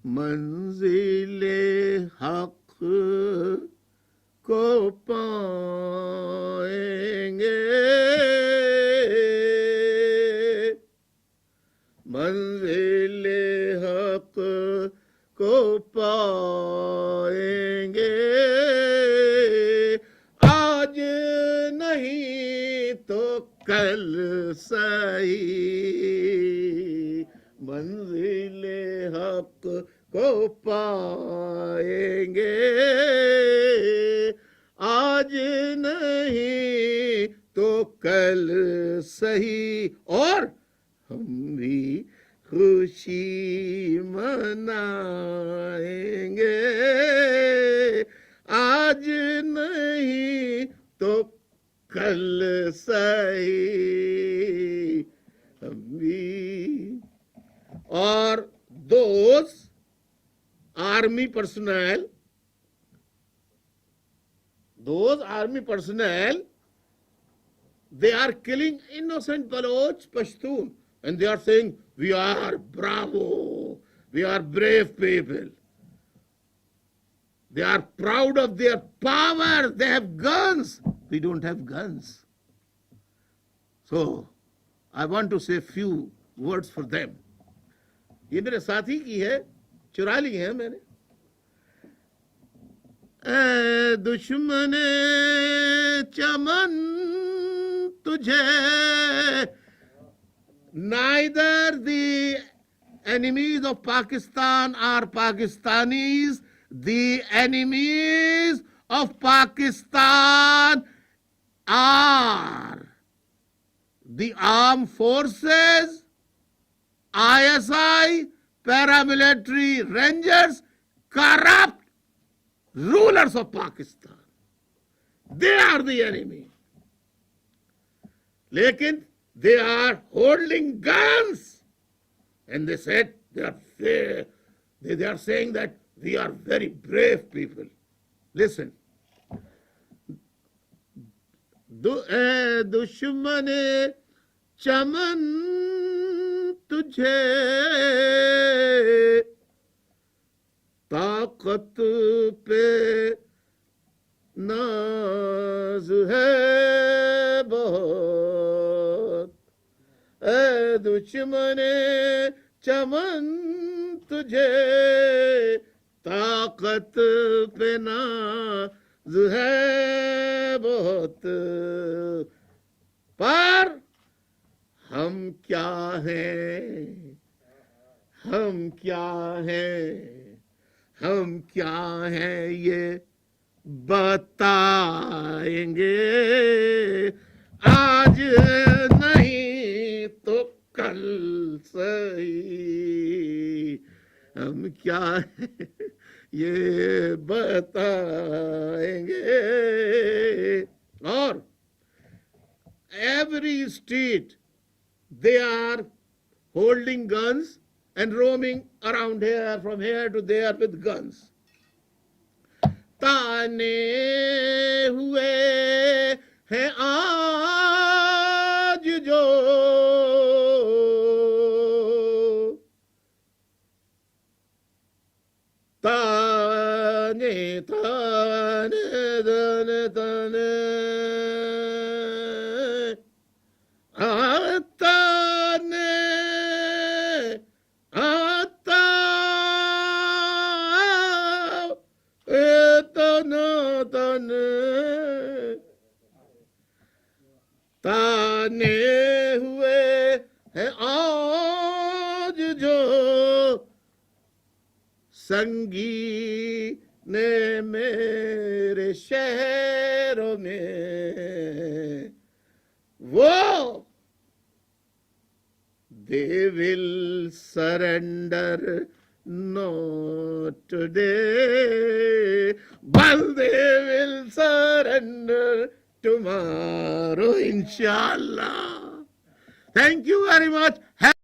मंजिले हक को पाएंगे, मंजिले हक को पाएंगे। आज नहीं तो कल सही, मंजिले हक को पाएंगे। आज नहीं तो कल सही, और हम भी खुशी मनाएंगे। आज नहीं तो कल सही, हम भी। और those army personnel, they are killing innocent Baloch Pashtun, and they are saying, we are bravo, we are brave people. They are proud of their power, they have guns. We don't have guns. So, I want to say few words for them. ये मेरे साथी की है, चुरा ली है मैंने। ए दुश्मने चमन तुझे, neither the enemies of Pakistan are Pakistanis, the enemies of Pakistan are the armed forces, ISI, paramilitary rangers, corrupt rulers of Pakistan. They are the enemy. Lekin they are holding guns, and they said they are saying that we are very brave people. Listen. दुश्मने चमन तुझे, ताकत पे नाज है बहुत। ए दुश्मने चमन तुझे, ताकत पे नाज है बहुत। पर हम क्या हैं, हम क्या हैं, हम क्या हैं ये बताएंगे। आज नहीं तो कल सही, हम क्या हैं ये बताएंगे। और every street they are holding guns and roaming around here, from here to there with guns. ताने हुए हैं आज जो, ताने ताने ताने ताने, ताने हुए हैं आज जो, संगी ने मेरे शहरों में, वो they will surrender not today, but they will surrender tomorrow, inshallah. Thank you very much.